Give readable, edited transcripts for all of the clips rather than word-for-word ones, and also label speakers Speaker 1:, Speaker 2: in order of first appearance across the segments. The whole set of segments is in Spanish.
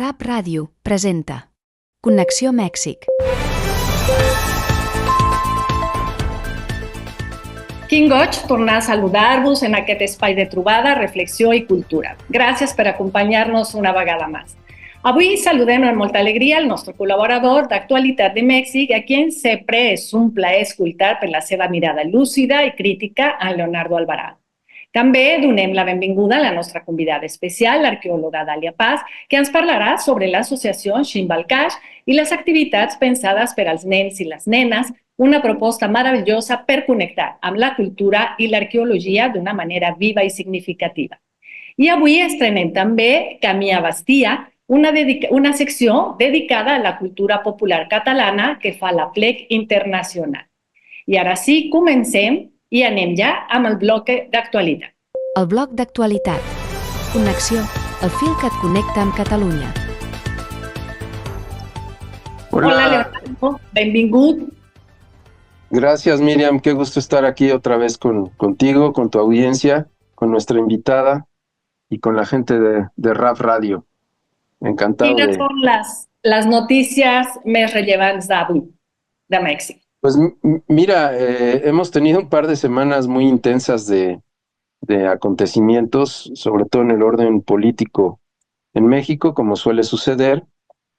Speaker 1: Rap Ràdio presenta Connexió Mèxic.
Speaker 2: Quin goig tornar a saludar-vos en aquest espai de trobada, reflexió i cultura. Gràcies per acompanyar-nos una vegada més. Avui saludem amb molta alegria el nostre col·laborador d'actualitat de Mèxic, a qui sempre és un plaer escoltar per la seva mirada lúcida i crítica, a Leonardo Alvarado. També donem la benvinguda a la nostra convidada especial, l'arqueòloga Dàlia Paz, que ens parlarà sobre l'associació Ximbalcaix i les activitats pensades per als nens i les nenes, una proposta meravellosa per connectar amb la cultura i l'arqueologia d'una manera viva i significativa. I avui estrenem també Camí a Bastia, una secció dedicada a la cultura popular catalana que fa la Plec Internacional. I ara sí, comencem i anem ja amb el bloc d'actualitat.
Speaker 1: El bloc d'actualitat. Connexió, el fil que et connecta amb Catalunya.
Speaker 2: Hola Leonardo, benvingut.
Speaker 3: Gracias, Miriam, qué gusto estar aquí otra vez contigo, con tu audiencia, con nuestra invitada y con la gente de Rap Radio. Encantado.
Speaker 2: Quines són les notícies més rellevants d'avui, de Mèxic?
Speaker 3: Pues mira, hemos tenido un par de semanas muy intensas de acontecimientos, sobre todo en el orden político en México, como suele suceder,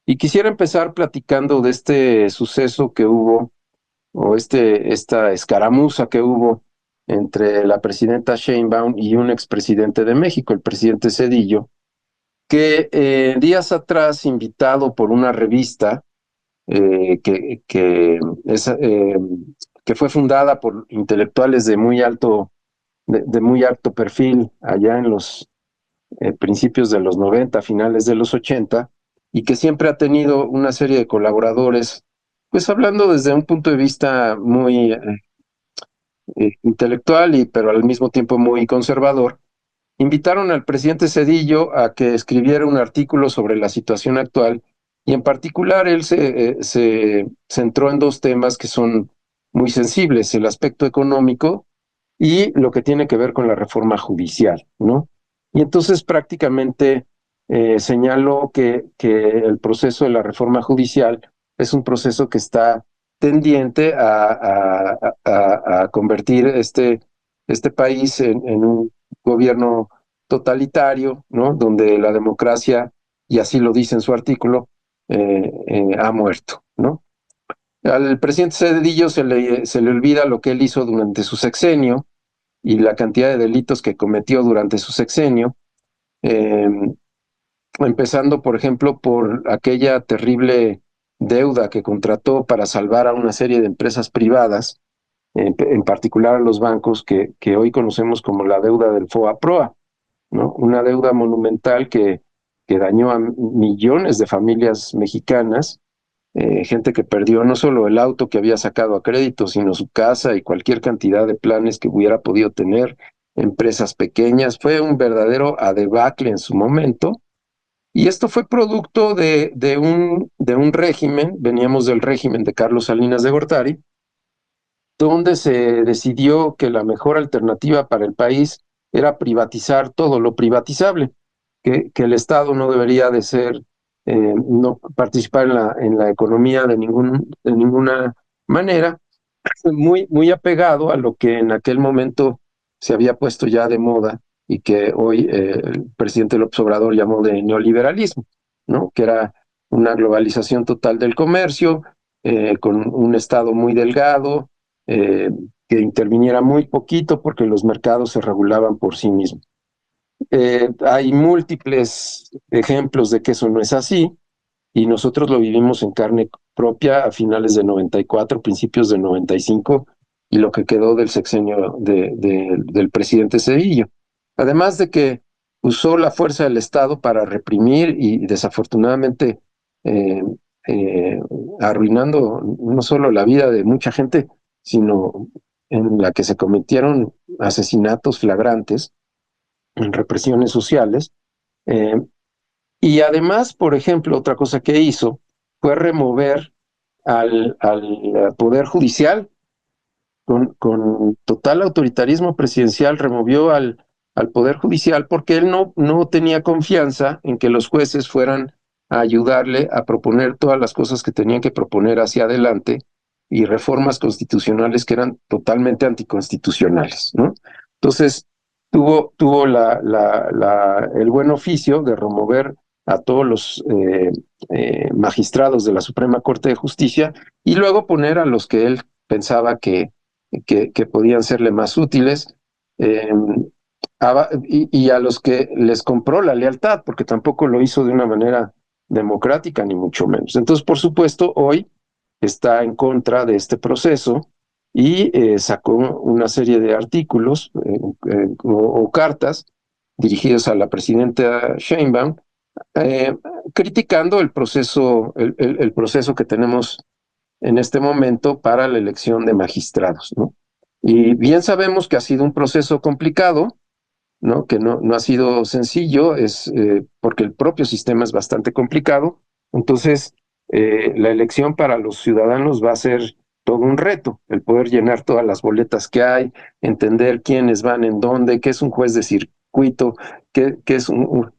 Speaker 3: y quisiera empezar platicando de este suceso que hubo, o esta escaramuza que hubo entre la presidenta Sheinbaum y un expresidente de México, el presidente Zedillo, que días atrás, invitado por una revista, que fue fundada por intelectuales de muy alto perfil allá en los principios de los 90, finales de los 80, y que siempre ha tenido una serie de colaboradores, pues hablando desde un punto de vista muy intelectual, pero al mismo tiempo muy conservador. Invitaron al presidente Zedillo a que escribiera un artículo sobre la situación actual, y en particular él se centró en dos temas que son muy sensibles: el aspecto económico y lo que tiene que ver con la reforma judicial, ¿no? Y entonces prácticamente señaló que el proceso de la reforma judicial es un proceso que está tendiente a convertir este país en un gobierno totalitario, ¿no? Donde la democracia, y así lo dice en su artículo, ha muerto, ¿no? Al presidente Zedillo se le olvida lo que él hizo durante su sexenio y la cantidad de delitos que cometió durante su sexenio, empezando, por ejemplo, por aquella terrible deuda que contrató para salvar a una serie de empresas privadas, en particular a los bancos, que hoy conocemos como la deuda del FOA-PROA, ¿no? Una deuda monumental que dañó a millones de familias mexicanas, gente que perdió no solo el auto que había sacado a crédito, sino su casa y cualquier cantidad de planes que hubiera podido tener, empresas pequeñas. Fue un verdadero debacle en su momento, y esto fue producto de un régimen. Veníamos del régimen de Carlos Salinas de Gortari, donde se decidió que la mejor alternativa para el país era privatizar todo lo privatizable, que el Estado no debería de ser, no participar en la economía de ninguna manera, muy apegado a lo que en aquel momento se había puesto ya de moda y que hoy el presidente López Obrador llamó de neoliberalismo, ¿no? Que era una globalización total del comercio, con un Estado muy delgado, que interviniera muy poquito porque los mercados se regulaban por sí mismos. Hay múltiples ejemplos de que eso no es así, y nosotros lo vivimos en carne propia a finales de 94, principios de 95, y lo que quedó del sexenio del presidente Zedillo. Además de que usó la fuerza del Estado para reprimir y desafortunadamente arruinando no solo la vida de mucha gente, sino en la que se cometieron asesinatos flagrantes, en represiones sociales. Y además, por ejemplo, otra cosa que hizo fue remover al Poder Judicial. Con total autoritarismo presidencial removió al Poder Judicial, porque él no tenía confianza en que los jueces fueran a ayudarle a proponer todas las cosas que tenían que proponer hacia adelante y reformas constitucionales que eran totalmente anticonstitucionales, ¿no? Entonces, tuvo el buen oficio de remover a todos los magistrados de la Suprema Corte de Justicia y luego poner a los que él pensaba que podían serle más útiles, eh, y a los que les compró la lealtad, porque tampoco lo hizo de una manera democrática, ni mucho menos. Entonces, por supuesto, hoy está en contra de este proceso y sacó una serie de artículos o cartas dirigidos a la presidenta Sheinbaum, eh, criticando el proceso que tenemos en este momento para la elección de magistrados, ¿no? Y bien sabemos que ha sido un proceso complicado, ¿no? Que no ha sido sencillo, porque el propio sistema es bastante complicado. Entonces, la elección para los ciudadanos va a ser todo un reto, el poder llenar todas las boletas que hay, entender quiénes van en dónde, qué es un juez de circuito, qué es un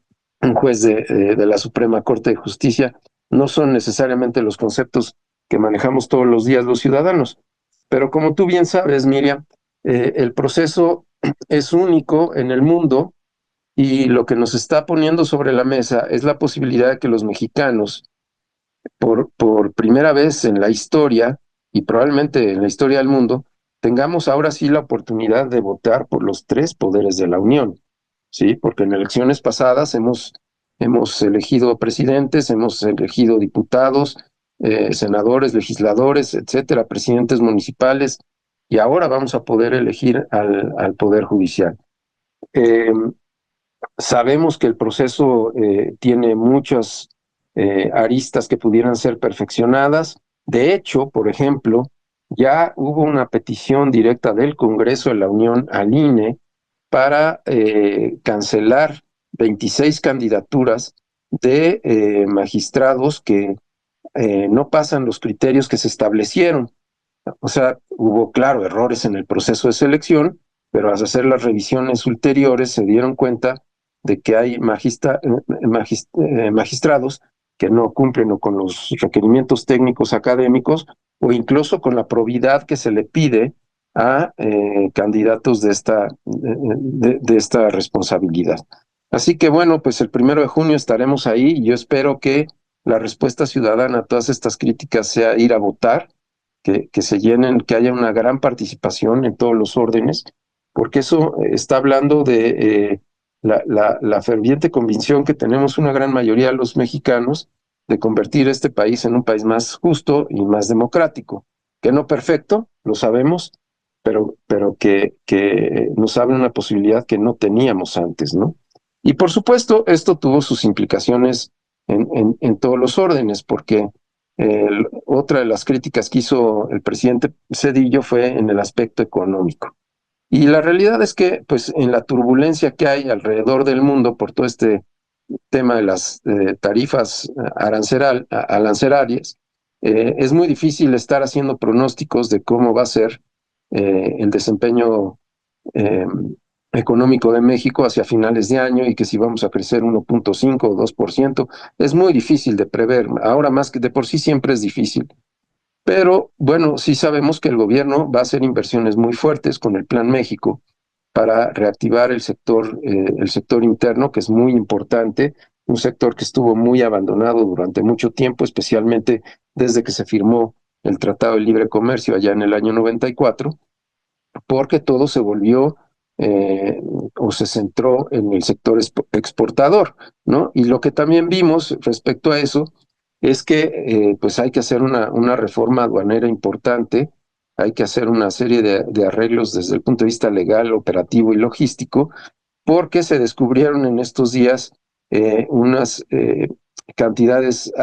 Speaker 3: juez de la Suprema Corte de Justicia. No son necesariamente los conceptos que manejamos todos los días los ciudadanos. Pero como tú bien sabes, Miriam, el proceso es único en el mundo y lo que nos está poniendo sobre la mesa es la posibilidad de que los mexicanos, por primera vez en la historia y probablemente en la historia del mundo, tengamos ahora sí la oportunidad de votar por los tres poderes de la Unión, ¿sí? Porque en elecciones pasadas hemos elegido presidentes, hemos elegido diputados, senadores, legisladores, etcétera, presidentes municipales, y ahora vamos a poder elegir al Poder Judicial. Eh, Sabemos que el proceso tiene muchas aristas que pudieran ser perfeccionadas. De hecho, por ejemplo, ya hubo una petición directa del Congreso de la Unión al INE para cancelar 26 candidaturas de magistrados que no pasan los criterios que se establecieron. O sea, hubo, claro, errores en el proceso de selección, pero al hacer las revisiones ulteriores se dieron cuenta de que hay magistrados que no cumplen o con los requerimientos técnicos académicos o incluso con la probidad que se le pide a candidatos de esta responsabilidad. Así que bueno, pues el 1 de junio estaremos ahí y yo espero que la respuesta ciudadana a todas estas críticas sea ir a votar, que se llenen, que haya una gran participación en todos los órdenes, porque eso está hablando de la ferviente convicción que tenemos una gran mayoría de los mexicanos de convertir este país en un país más justo y más democrático, que no perfecto, lo sabemos, pero que nos abre una posibilidad que no teníamos antes, ¿no? Y por supuesto, esto tuvo sus implicaciones en todos los órdenes, porque otra de las críticas que hizo el presidente Zedillo fue en el aspecto económico. Y la realidad es que, pues, en la turbulencia que hay alrededor del mundo por todo este tema de las tarifas arancelarias, es muy difícil estar haciendo pronósticos de cómo va a ser el desempeño eh, económico de México hacia finales de año y que si vamos a crecer 1.5 o 2%, es muy difícil de prever. Ahora más que de por sí siempre es difícil. Pero bueno, sí sabemos que el gobierno va a hacer inversiones muy fuertes con el Plan México para reactivar el sector interno, que es muy importante, un sector que estuvo muy abandonado durante mucho tiempo, especialmente desde que se firmó el Tratado de Libre Comercio allá en el año 94, porque todo se volvió o se centró en el sector exportador, ¿no? Y lo que también vimos respecto a eso es que pues hay que hacer una reforma aduanera importante, hay que hacer una serie de arreglos desde el punto de vista legal, operativo y logístico, porque se descubrieron en estos días unas cantidades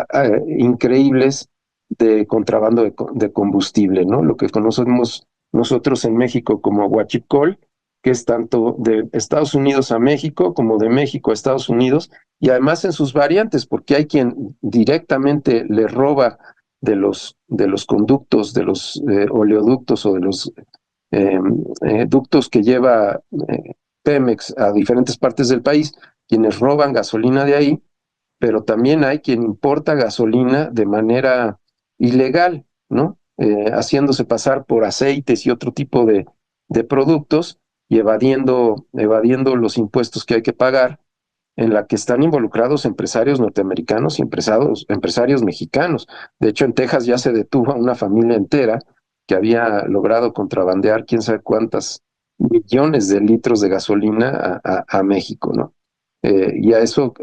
Speaker 3: increíbles de contrabando de combustible, ¿no? Lo que conocemos nosotros en México como huachicol, que es tanto de Estados Unidos a México como de México a Estados Unidos, y además en sus variantes, porque hay quien directamente le roba de los conductos, de los oleoductos o de los ductos que lleva Pemex a diferentes partes del país, quienes roban gasolina de ahí pero también hay quien importa gasolina de manera ilegal, ¿no? Haciéndose pasar por aceites y otro tipo de productos y evadiendo los impuestos que hay que pagar, en la que están involucrados empresarios norteamericanos y empresarios mexicanos. De hecho, en Texas ya se detuvo a una familia entera que había logrado contrabandear quién sabe cuántas millones de litros de gasolina a México, ¿no? Y a eso,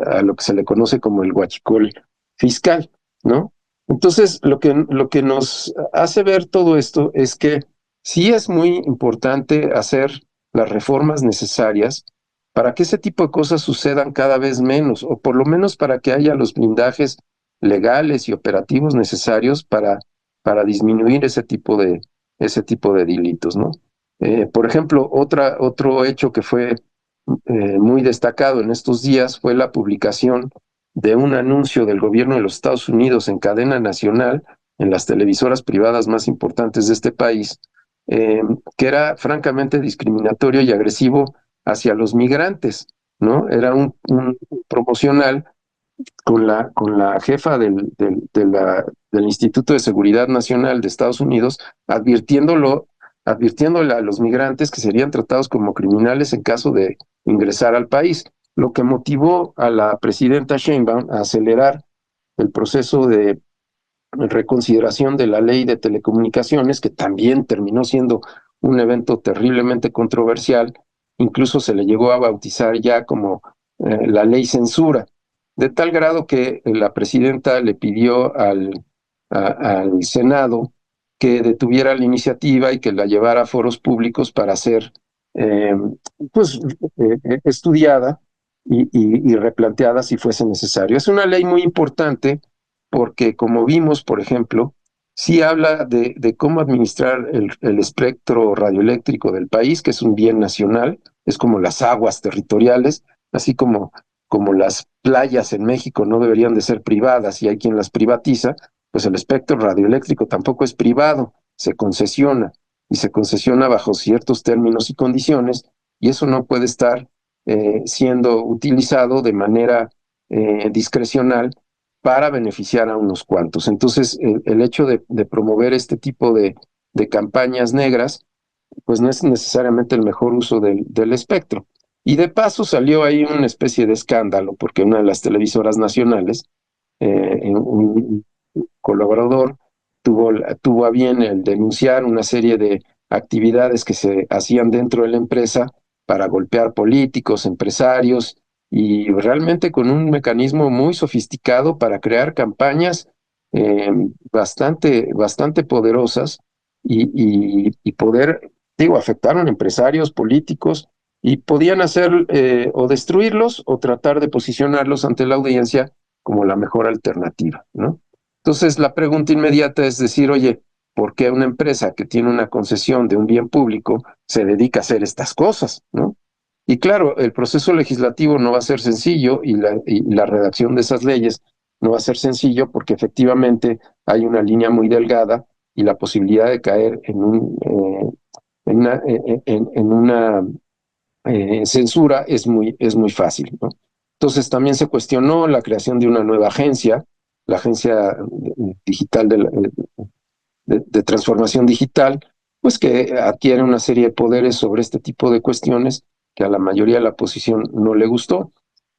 Speaker 3: a lo que se le conoce como el huachicol fiscal, ¿no? Entonces, lo que nos hace ver todo esto es que sí es muy importante hacer las reformas necesarias para que ese tipo de cosas sucedan cada vez menos, o por lo menos para que haya los blindajes legales y operativos necesarios para disminuir ese tipo de delitos, ¿no? Por ejemplo, otro hecho que fue muy destacado en estos días fue la publicación de un anuncio del gobierno de los Estados Unidos en cadena nacional, en las televisoras privadas más importantes de este país, que era francamente discriminatorio y agresivo hacia los migrantes, ¿no? Era un promocional con la jefa del Instituto de Seguridad Nacional de Estados Unidos, advirtiéndole a los migrantes que serían tratados como criminales en caso de ingresar al país, lo que motivó a la presidenta Sheinbaum a acelerar el proceso de reconsideración de la ley de telecomunicaciones, que también terminó siendo un evento terriblemente controversial. Incluso se le llegó a bautizar ya como la ley censura, de tal grado que la presidenta le pidió al Senado que detuviera la iniciativa y que la llevara a foros públicos para ser eh, pues, estudiada y replanteada si fuese necesario. Es una ley muy importante porque, como vimos, por ejemplo, sí habla de cómo administrar el espectro radioeléctrico del país, que es un bien nacional, es como las aguas territoriales, así como las playas en México no deberían de ser privadas y hay quien las privatiza, pues el espectro radioeléctrico tampoco es privado, se concesiona y se concesiona bajo ciertos términos y condiciones, y eso no puede estar siendo utilizado de manera discrecional para beneficiar a unos cuantos. Entonces, el hecho de promover este tipo de campañas negras, pues no es necesariamente el mejor uso del espectro. Y de paso salió ahí una especie de escándalo, porque una de las televisoras nacionales, un colaborador, tuvo a bien el denunciar una serie de actividades que se hacían dentro de la empresa para golpear políticos, empresarios, y realmente con un mecanismo muy sofisticado para crear campañas bastante poderosas y poder, digo, afectaron empresarios, políticos, y podían hacer o destruirlos o tratar de posicionarlos ante la audiencia como la mejor alternativa, ¿no? Entonces, la pregunta inmediata es decir, oye, ¿por qué una empresa que tiene una concesión de un bien público se dedica a hacer estas cosas, ¿no? Y claro, el proceso legislativo no va a ser sencillo y la redacción de esas leyes no va a ser sencillo porque efectivamente hay una línea muy delgada y la posibilidad de caer en una censura es muy fácil, ¿no? Entonces también se cuestionó la creación de una nueva agencia, la Agencia Digital de Transformación Digital, pues que adquiere una serie de poderes sobre este tipo de cuestiones que a la mayoría de la oposición no le gustó.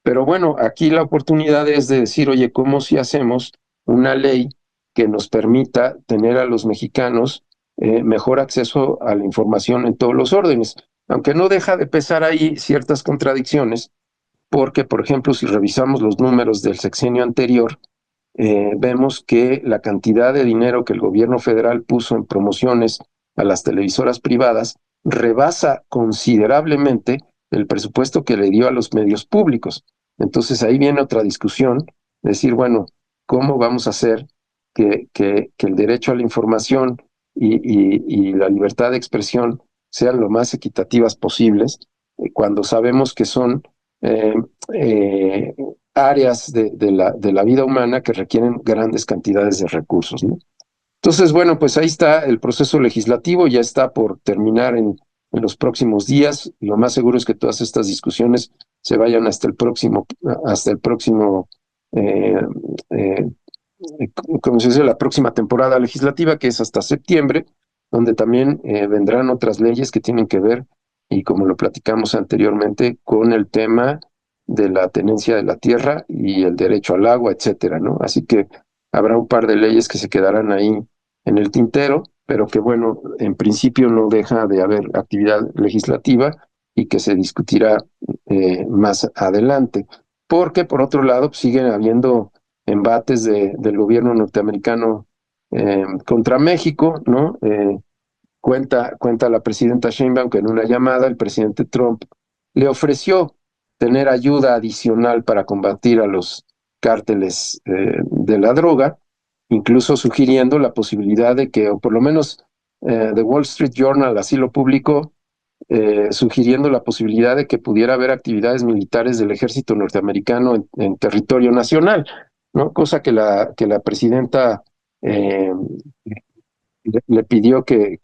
Speaker 3: Pero bueno, aquí la oportunidad es de decir, oye, ¿cómo si hacemos una ley que nos permita tener a los mexicanos mejor acceso a la información en todos los órdenes? Aunque no deja de pesar ahí ciertas contradicciones, porque, por ejemplo, si revisamos los números del sexenio anterior, vemos que la cantidad de dinero que el gobierno federal puso en promociones a las televisoras privadas rebasa considerablemente el presupuesto que le dio a los medios públicos. Entonces ahí viene otra discusión, decir, bueno, ¿cómo vamos a hacer que el derecho a la información y la libertad de expresión sean lo más equitativas posibles cuando sabemos que son eh, eh, áreas de la vida humana que requieren grandes cantidades de recursos, ¿no? Entonces, bueno, pues ahí está el proceso legislativo, ya está por terminar en los próximos días. Lo más seguro es que todas estas discusiones se vayan hasta el próximo, eh, eh, como se dice, la próxima temporada legislativa, que es hasta septiembre, donde también vendrán otras leyes que tienen que ver, y como lo platicamos anteriormente, con el tema de la tenencia de la tierra y el derecho al agua, etcétera, ¿no? Así que habrá un par de leyes que se quedarán ahí en el tintero, pero que bueno, en principio no deja de haber actividad legislativa y que se discutirá más adelante. Porque por otro lado, pues, siguen habiendo embates del gobierno norteamericano contra México, ¿no? Cuenta la presidenta Sheinbaum que en una llamada el presidente Trump le ofreció tener ayuda adicional para combatir a los cárteles de la droga, incluso sugiriendo la posibilidad de que, o por lo menos The Wall Street Journal así lo publicó, sugiriendo la posibilidad de que pudiera haber actividades militares del ejército norteamericano en territorio nacional, ¿no? Cosa que la presidenta le pidió que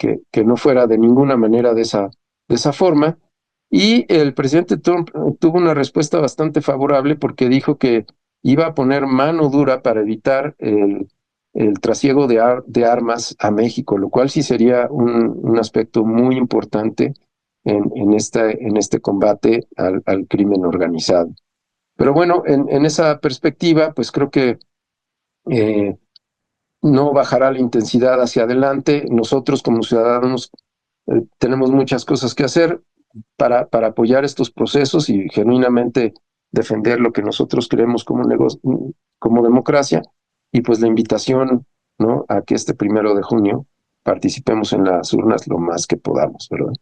Speaker 3: no fuera de ninguna manera de esa forma. Y el presidente Trump tuvo una respuesta bastante favorable porque dijo que iba a poner mano dura para evitar el trasiego de armas a México, lo cual sí sería un aspecto muy importante en este combate al crimen organizado. Pero bueno, en esa perspectiva, pues creo que eh, no bajará la intensidad hacia adelante. Nosotros como ciudadanos tenemos muchas cosas que hacer para apoyar estos procesos y genuinamente defender lo que nosotros creemos como como democracia. Y pues la invitación, ¿no?, a que este 1 de junio participemos en las urnas lo más que podamos, ¿verdad?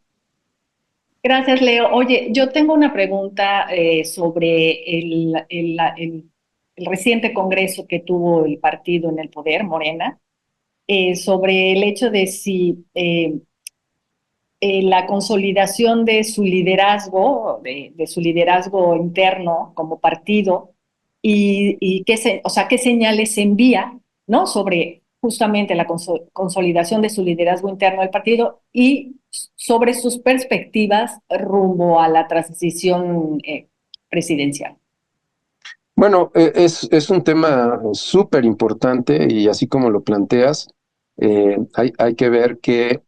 Speaker 2: Gracias, Leo. Oye, yo tengo una pregunta sobre el reciente congreso que tuvo el partido en el poder, Morena, sobre el hecho de si la consolidación de su liderazgo, de su liderazgo interno como partido, y o sea, qué señales envía, ¿no?, sobre justamente la consolidación de su liderazgo interno del partido y sobre sus perspectivas rumbo a la transición presidencial.
Speaker 3: Bueno, es un tema súper importante y así como lo planteas, hay que ver que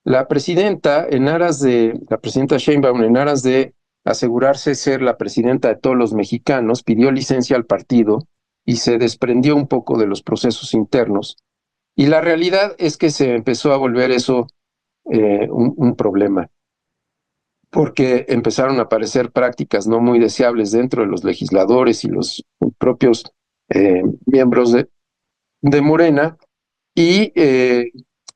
Speaker 3: la presidenta, la presidenta Sheinbaum, en aras de asegurarse ser la presidenta de todos los mexicanos, pidió licencia al partido y se desprendió un poco de los procesos internos. Y la realidad es que se empezó a volver eso un problema, porque empezaron a aparecer prácticas no muy deseables dentro de los legisladores y los propios miembros de Morena, y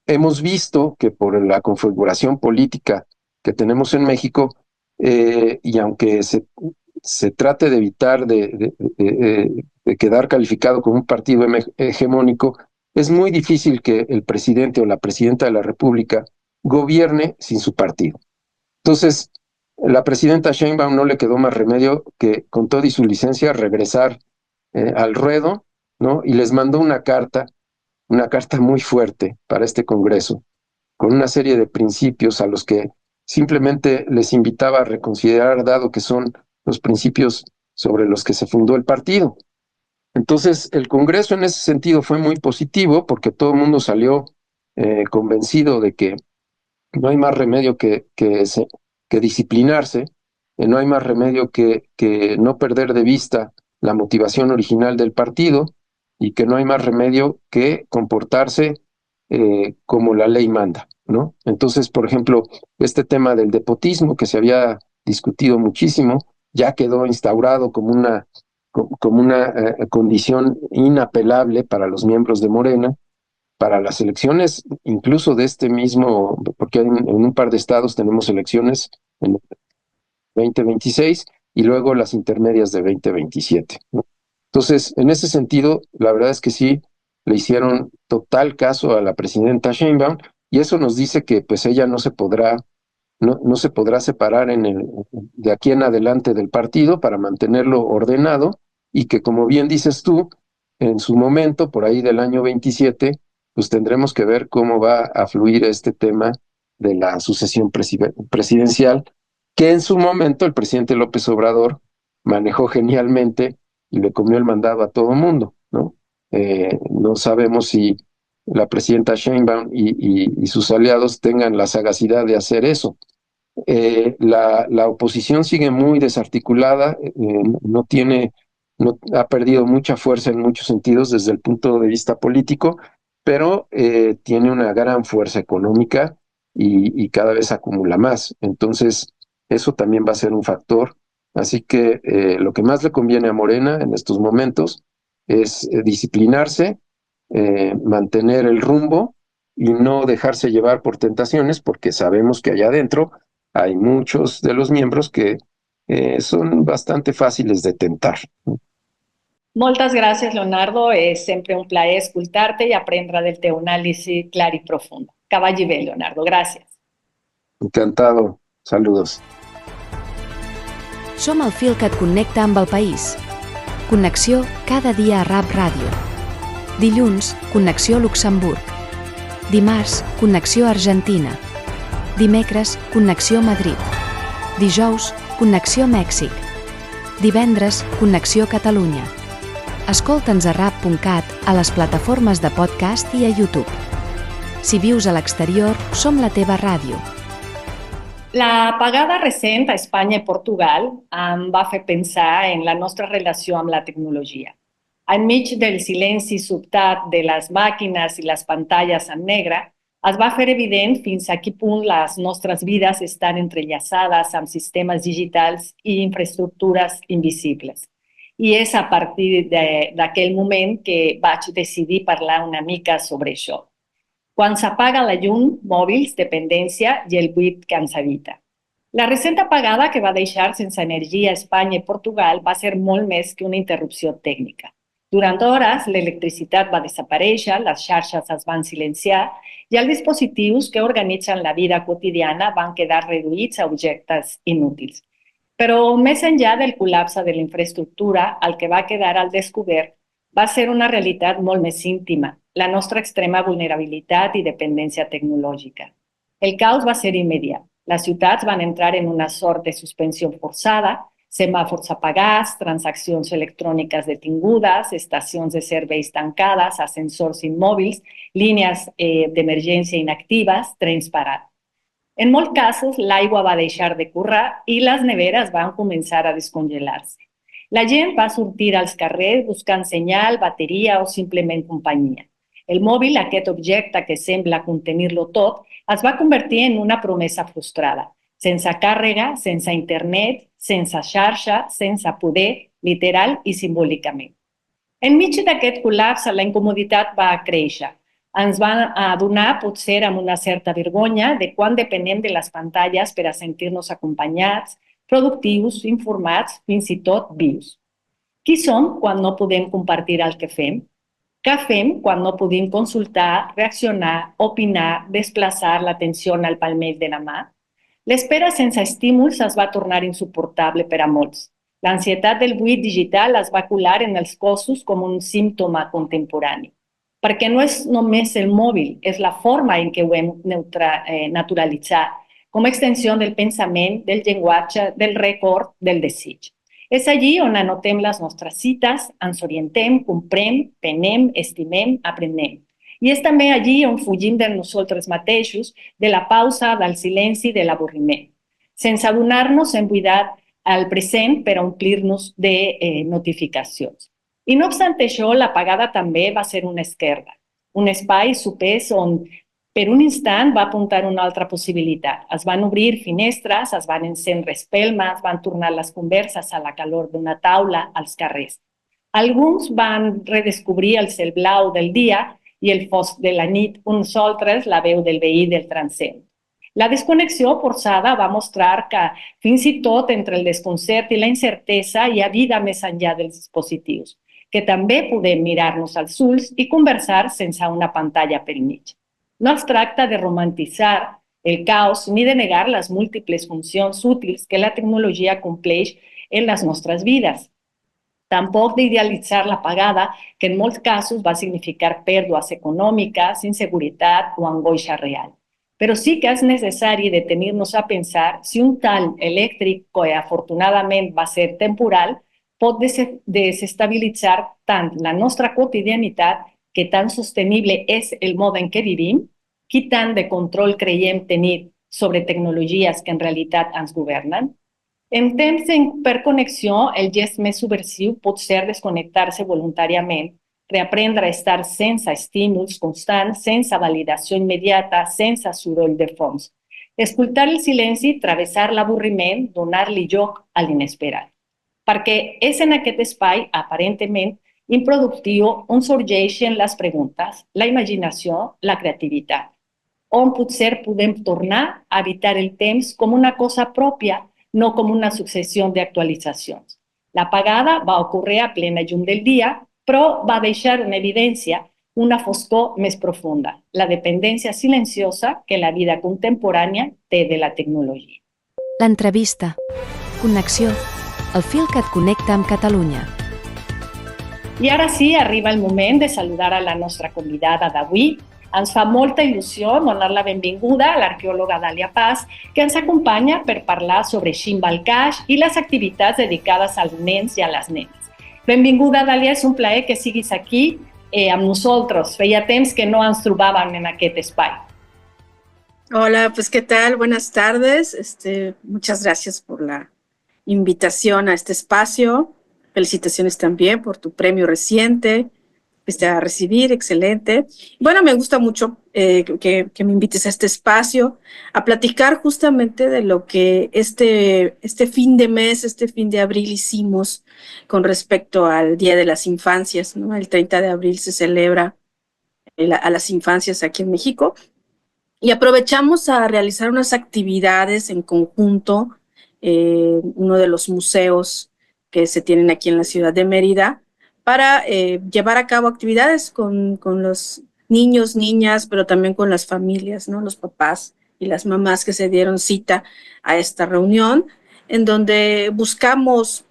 Speaker 3: hemos visto que por la configuración política que tenemos en México, y aunque se trate de evitar de quedar calificado como un partido hegemónico, es muy difícil que el presidente o la presidenta de la República gobierne sin su partido. Entonces, la presidenta Sheinbaum no le quedó más remedio que, con todo y su licencia, regresar al ruedo, ¿no? Y les mandó una carta muy fuerte para este Congreso, con una serie de principios a los que simplemente les invitaba a reconsiderar, dado que son los principios sobre los que se fundó el partido. Entonces, el Congreso en ese sentido fue muy positivo porque todo el mundo salió convencido de que no hay más remedio que disciplinarse, no hay más remedio que no perder de vista la motivación original del partido y que no hay más remedio que comportarse como la ley manda, ¿no? Entonces, por ejemplo, este tema del nepotismo que se había discutido muchísimo, ya quedó instaurado como una condición inapelable para los miembros de Morena, para las elecciones, incluso de este mismo, porque en un par de estados tenemos elecciones en 2026 y luego las intermedias de 2027, ¿no? Entonces, en ese sentido, la verdad es que sí, le hicieron total caso a la presidenta Sheinbaum y eso nos dice que pues ella no se podrá separar de aquí en adelante del partido para mantenerlo ordenado y que, como bien dices tú, en su momento, por ahí del año 27, pues tendremos que ver cómo va a fluir este tema de la sucesión presidencial, que en su momento el presidente López Obrador manejó genialmente y le comió el mandado a todo mundo, ¿no? No sabemos si la presidenta Sheinbaum y sus aliados tengan la sagacidad de hacer eso. La oposición sigue muy desarticulada, ha perdido mucha fuerza en muchos sentidos desde el punto de vista político, pero tiene una gran fuerza económica y cada vez acumula más. Entonces, eso también va a ser un factor. Así que lo que más le conviene a Morena en estos momentos es disciplinarse, mantener el rumbo y no dejarse llevar por tentaciones, porque sabemos que allá adentro hay muchos de los miembros que son bastante fáciles de tentar.
Speaker 2: Moltes gràcies, Leonardo. És sempre un plaer escoltar-te i aprendre del teu anàlisi clar i profund. Que vagi bé, Leonardo. Gràcies.
Speaker 3: Encantado. Saludos.
Speaker 1: Som el fil que et connecta amb el país. Connexió cada dia a RAP Ràdio. Dilluns, Connexió Luxemburg. Dimarts, Connexió Argentina. Dimecres, Connexió Madrid. Dijous, Connexió Mèxic. Divendres, Connexió Catalunya. Escolta'ns a rap.cat, a les plataformes de podcast i a YouTube. Si vius a l'exterior, som la teva ràdio.
Speaker 2: La apagada recent a Espanya i Portugal em va fer pensar en la nostra relació amb la tecnologia. Enmig del silenci sobtat de les màquines i les pantalles en negre, es va fer evident fins a quin punt les nostres vides estan entrellaçades amb sistemes digitals i infraestructures invisibles. I és a partir d'aquell moment que vaig decidir parlar una mica sobre això. Quan s'apaga la llum, mòbils, dependència i el buit que ens habita. La recent apagada que va deixar sense energia a Espanya i Portugal va ser molt més que una interrupció tècnica. Durant hores, l'electricitat va desaparèixer, les xarxes es van silenciar i els dispositius que organitzen la vida quotidiana van quedar reduïts a objectes inútils. Però més enllà del col·lapse de la infraestructura, el que va quedar al descobert va ser una realitat molt més íntima, la nostra extrema vulnerabilitat i dependència tecnològica. El caos va ser immediat. Les ciutats van entrar en una sort de suspensió forçada, semàfors apagats, transaccions electròniques detingudes, estacions de serveis tancades, ascensors immòbils, línies d'emergència inactives, trens parats. En molts casos, l'aigua va deixar de córrer i les neveres van començar a descongelar-se. La gent va sortir als carrers buscant senyal, bateria o simplement companyia. El mòbil, aquest objecte que sembla contenir-lo tot, es va convertir en una promesa frustrada. Sense càrrega, sense internet, sense xarxa, sense poder, literal i simbòlicament. Enmig d'aquest col·lapse, la incomoditat va créixer. Ens van adonar, potser amb una certa vergonya, de quan depenem de les pantalles per a sentir-nos acompanyats, productius, informats, fins i tot vius. Qui som quan no podem compartir el que fem? Què fem quan no podem consultar, reaccionar, opinar, desplaçar l'atenció al palmell de la mà? L'espera sense estímuls es va tornar insuportable per a molts. L'ansietat del buit digital es va colar en els cossos com un símptoma contemporani. Perquè no és només el mòbil, és la forma en què ho hem naturalitzat, com a extensió del pensament, del llenguatge, del record, del desig. És allí on anotem les nostres cites, ens orientem, comprem, penem, estimem, aprenem. I és també allí on fugim de nosaltres mateixos, de la pausa, del silenci, de l'avorriment. Sense adonar-nos hem buidat el present per omplir-nos de notificacions. I no obstant això, l'apagada també va ser una esquerda, un espai supès on per un instant va apuntar una altra possibilitat. Es van obrir finestres, es van encendre espelmes, van tornar les converses a la calor d'una taula als carrers. Alguns van redescobrir el cel blau del dia i el fosc de la nit, uns altres la veu del veí del transeünt. La desconnexió forçada va mostrar que fins i tot entre el desconcert i la incertesa hi ha vida més enllà dels dispositius, que també podem mirar-nos als ulls i conversar sense una pantalla pel mig. No es tracta de romantitzar el caos ni de negar les múltiples funcions útils que la tecnologia compleix en les nostres vides. Tampoc d'idealitzar l'apagada, que en molts casos va significar pèrdues econòmiques, inseguretat o angoixa real. Però sí que és necessari detenir-nos a pensar si un tall elèctric, que afortunadament va ser temporal, pot desestabilitzar tant la nostra quotidianitat, que tan sostenible és el mode en què vivim, qui tant de control creiem tenir sobre tecnologies que en realitat ens governen. En temps d'hiperconnexió, el gest més subversiu pot ser desconnectar-se voluntàriament, reaprendre a estar sense estímuls constants, sense validació immediata, sense soroll de fons. Escoltar el silenci, travessar l'avorriment, donar-li lloc a l'inesperat. Perquè és en aquest espai, aparentment improductiu, on sorgeixen les preguntes, la imaginació, la creativitat, on potser podem tornar a habitar el temps com una cosa pròpia, no com una successió d'actualitzacions. L'apagada va ocórrer a plena llum del dia, però va deixar en evidència una foscor més profunda, la dependència silenciosa que la vida contemporània té de la tecnologia.
Speaker 1: L'entrevista. Connexió. El fil que et connecta amb Catalunya.
Speaker 2: I ara sí, arriba el moment de saludar a la nostra convidada d'avui. Ens fa molta il·lusió donar la benvinguda a l'arqueòloga Dàlia Paz, que ens acompanya per parlar sobre Ximbalcaix i les activitats dedicades als nens i a les nenes. Benvinguda, Dàlia, és un plaer que siguis aquí amb nosaltres. Feia temps que no ens trobàvem en aquest espai.
Speaker 4: Hola, pues ¿qué tal? Buenas tardes. Muchas gracias por la invitación a este espacio. Felicitaciones también por tu premio reciente. A recibir, excelente. Bueno, me gusta mucho que me invites a este espacio a platicar justamente de lo que este fin de mes, este fin de abril hicimos con respecto al Día de las Infancias, ¿no? El 30 de abril se celebra a las infancias aquí en México y aprovechamos a realizar unas actividades en conjunto, uno de los museos que se tienen aquí en la ciudad de Mérida, para llevar a cabo actividades con los niños, niñas, pero también con las familias, ¿no? Los papás y las mamás que se dieron cita a esta reunión, en donde buscamos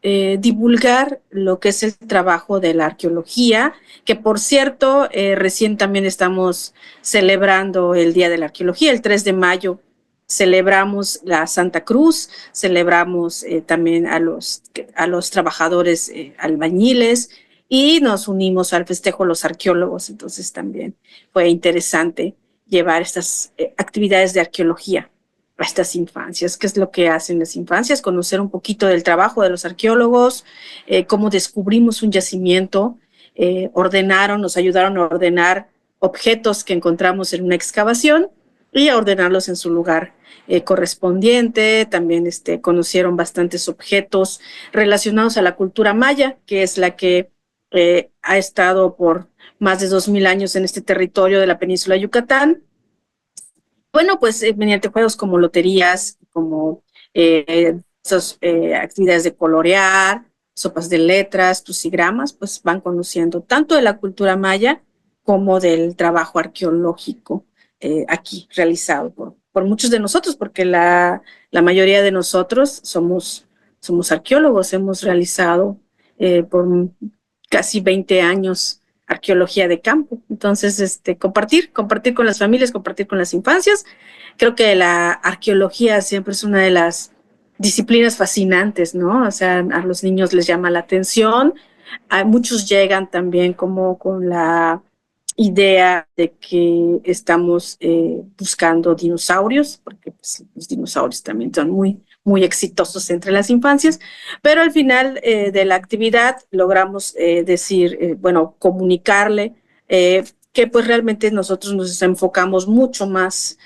Speaker 4: divulgar lo que es el trabajo de la arqueología, que por cierto, recién también estamos celebrando el Día de la Arqueología, el 3 de mayo. Celebramos la Santa Cruz, celebramos también a los trabajadores albañiles y nos unimos al festejo los arqueólogos. Entonces también fue interesante llevar estas actividades de arqueología a estas infancias. ¿Qué es lo que hacen las infancias? Conocer un poquito del trabajo de los arqueólogos, cómo descubrimos un yacimiento, nos ayudaron a ordenar objetos que encontramos en una excavación y a ordenarlos en su lugar correspondiente. También conocieron bastantes objetos relacionados a la cultura maya, que es la que ha estado por más de 2000 años en este territorio de la península de Yucatán. Bueno, pues mediante juegos como loterías, como esas actividades de colorear, sopas de letras, tusigramas, pues van conociendo tanto de la cultura maya como del trabajo arqueológico aquí realizado por muchos de nosotros, porque la mayoría de nosotros somos arqueólogos. Hemos realizado por casi 20 años arqueología de campo. Entonces, compartir con las familias, compartir con las infancias. Creo que la arqueología siempre es una de las disciplinas fascinantes, ¿no? O sea, a los niños les llama la atención. Muchos llegan también como con la idea de que estamos buscando dinosaurios, porque pues, los dinosaurios también son muy exitosos entre las infancias, pero al final de la actividad logramos comunicarle que pues realmente nosotros nos enfocamos mucho más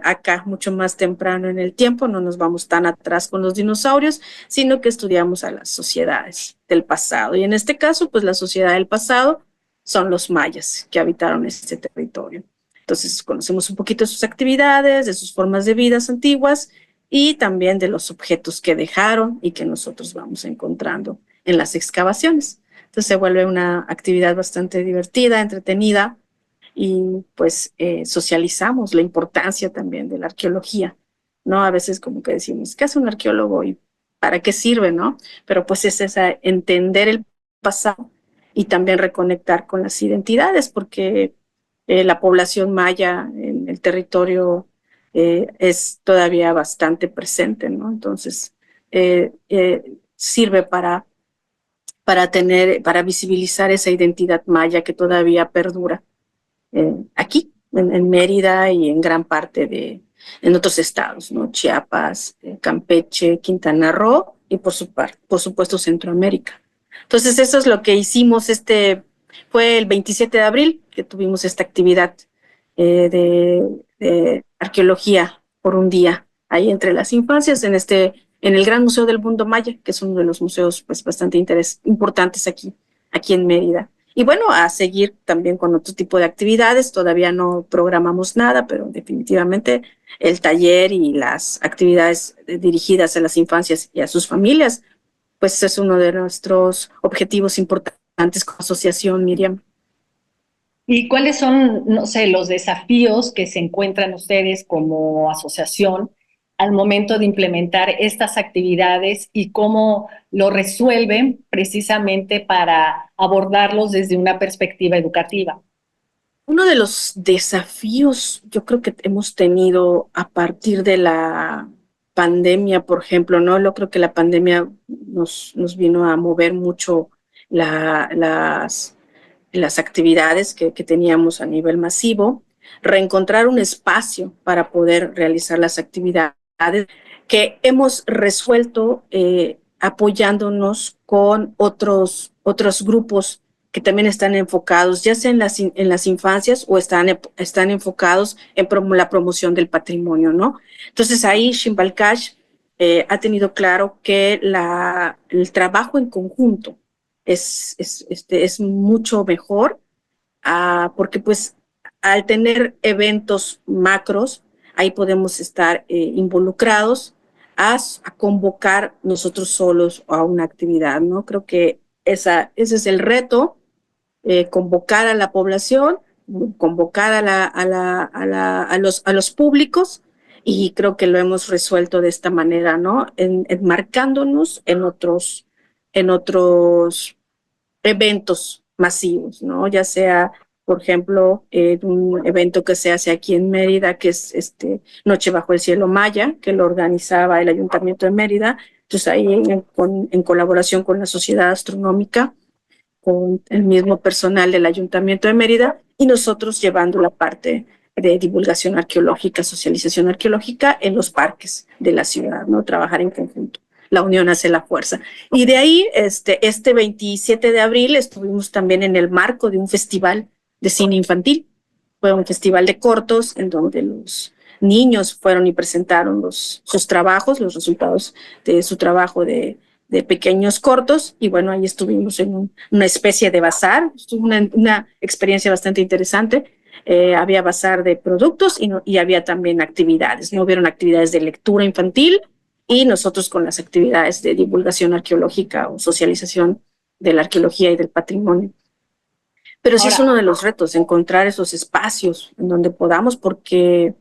Speaker 4: acá, mucho más temprano en el tiempo, no nos vamos tan atrás con los dinosaurios, sino que estudiamos a las sociedades del pasado. Y en este caso, pues la sociedad del pasado son los mayas que habitaron este territorio. Entonces conocemos un poquito de sus actividades, de sus formas de vida antiguas y también de los objetos que dejaron y que nosotros vamos encontrando en las excavaciones. Entonces se vuelve una actividad bastante divertida, entretenida y pues socializamos la importancia también de la arqueología, ¿no? A veces como que decimos, ¿qué hace un arqueólogo y para qué sirve, no? Pero pues es entender el pasado y también reconectar con las identidades, porque la población maya en el territorio es todavía bastante presente, ¿no? Entonces, sirve para visibilizar esa identidad maya que todavía perdura aquí, en Mérida y en gran parte en otros estados, ¿no? Chiapas, Campeche, Quintana Roo y por supuesto Centroamérica. Entonces eso es lo que hicimos, fue el 27 de abril que tuvimos esta actividad de arqueología por un día, ahí entre las infancias, en el Gran Museo del Mundo Maya, que es uno de los museos pues bastante importantes aquí en Mérida. Y bueno, a seguir también con otro tipo de actividades. Todavía no programamos nada, pero definitivamente el taller y las actividades dirigidas a las infancias y a sus familias, pues es uno de nuestros objetivos importantes como asociación, Miriam.
Speaker 2: ¿Y cuáles son, no sé, los desafíos que se encuentran ustedes como asociación al momento de implementar estas actividades y cómo lo resuelven precisamente para abordarlos desde una perspectiva educativa?
Speaker 4: Uno de los desafíos yo creo que hemos tenido a partir de la pandemia, por ejemplo, ¿no? Yo creo que la pandemia nos vino a mover mucho las actividades que teníamos a nivel masivo, reencontrar un espacio para poder realizar las actividades que hemos resuelto apoyándonos con otros grupos que también están enfocados, ya sea en las infancias o están enfocados en la promoción del patrimonio, ¿no? Entonces ahí Ximbalcash ha tenido claro que el trabajo en conjunto es mucho mejor, porque pues al tener eventos macros, ahí podemos estar involucrados a convocar nosotros solos a una actividad, ¿no? Creo que ese es el reto, convocar a la población, convocar a los públicos, y creo que lo hemos resuelto de esta manera, ¿no? Enmarcándonos en otros eventos masivos, ¿no? Ya sea, por ejemplo, un evento que se hace aquí en Mérida, que es Noche Bajo el Cielo Maya, que lo organizaba el Ayuntamiento de Mérida. Entonces ahí en colaboración con la Sociedad Astronómica, con el mismo personal del Ayuntamiento de Mérida, y nosotros llevando la parte de divulgación arqueológica, socialización arqueológica en los parques de la ciudad, ¿no? Trabajar en conjunto. La unión hace la fuerza. Y de ahí, este 27 de abril estuvimos también en el marco de un festival de cine infantil. Fue un festival de cortos en donde los niños fueron y presentaron sus trabajos, los resultados de su trabajo de pequeños cortos, y bueno, ahí estuvimos en una especie de bazar. Estuvo una experiencia bastante interesante. Había bazar de productos y había también actividades, ¿no? Hubieron actividades de lectura infantil y nosotros con las actividades de divulgación arqueológica o socialización de la arqueología y del patrimonio. Pero sí es uno de los retos, encontrar esos espacios en donde podamos, porque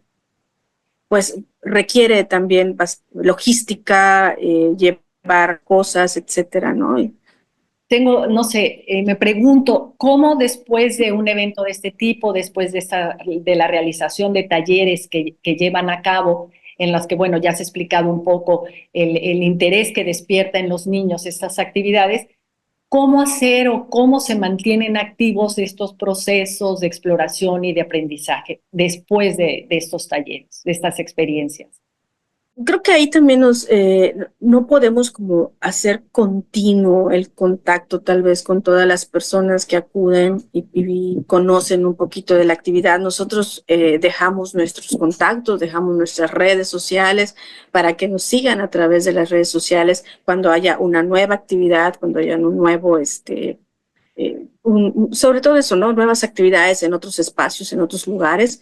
Speaker 4: pues requiere también logística, llevar cosas, etcétera, ¿no?
Speaker 2: Tengo, no sé, me pregunto, ¿cómo después de un evento de este tipo, después de la realización de talleres que llevan a cabo, en las que, bueno, ya se ha explicado un poco el interés que despierta en los niños estas actividades, cómo hacer o cómo se mantienen activos estos procesos de exploración y de aprendizaje después de estos talleres, de estas experiencias?
Speaker 4: Creo que ahí también no podemos como hacer continuo el contacto tal vez con todas las personas que acuden y conocen un poquito de la actividad. Nosotros dejamos nuestros contactos, dejamos nuestras redes sociales para que nos sigan a través de las redes sociales cuando haya una nueva actividad, cuando haya un nuevo, sobre todo eso, ¿no? Nuevas actividades en otros espacios, en otros lugares.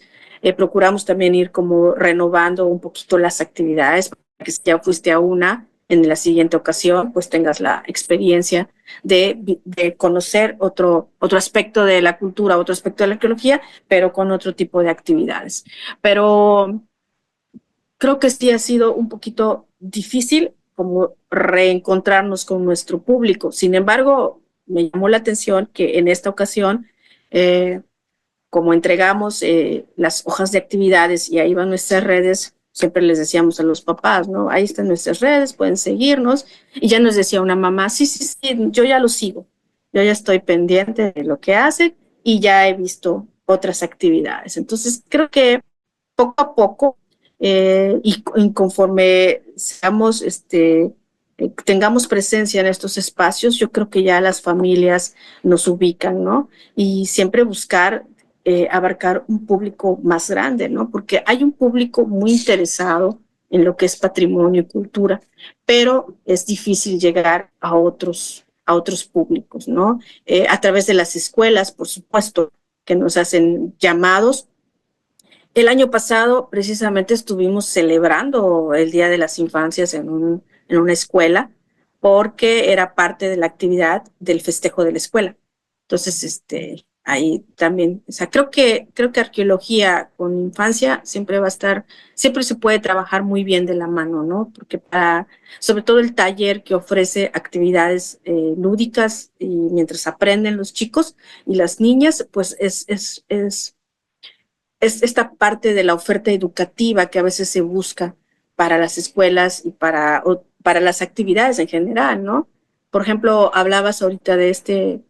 Speaker 4: Procuramos también ir como renovando un poquito las actividades para que si ya fuiste a una, en la siguiente ocasión pues tengas la experiencia de conocer otro aspecto de la cultura, otro aspecto de la arqueología, pero con otro tipo de actividades. Pero creo que sí ha sido un poquito difícil como reencontrarnos con nuestro público. Sin embargo, me llamó la atención que en esta ocasión como entregamos las hojas de actividades y ahí van nuestras redes, siempre les decíamos a los papás, ¿no? Ahí están nuestras redes, pueden seguirnos. Y ya nos decía una mamá, sí, sí, sí, yo ya lo sigo, yo ya estoy pendiente de lo que hace y ya he visto otras actividades. Entonces, creo que poco a poco y conforme seamos, tengamos presencia en estos espacios, yo creo que ya las familias nos ubican, ¿no? Y siempre buscar abarcar un público más grande, ¿no? Porque hay un público muy interesado en lo que es patrimonio y cultura, pero es difícil llegar a otros públicos, ¿no? A través de las escuelas, por supuesto, que nos hacen llamados. El año pasado, precisamente, estuvimos celebrando el Día de las Infancias en una escuela, porque era parte de la actividad del festejo de la escuela. Entonces, ahí también, o sea, creo que arqueología con infancia siempre va a estar, siempre se puede trabajar muy bien de la mano, ¿no? Porque sobre todo el taller que ofrece actividades lúdicas y mientras aprenden los chicos y las niñas, pues es esta parte de la oferta educativa que a veces se busca para las escuelas y para las actividades en general, ¿no? Por ejemplo, hablabas ahorita de esta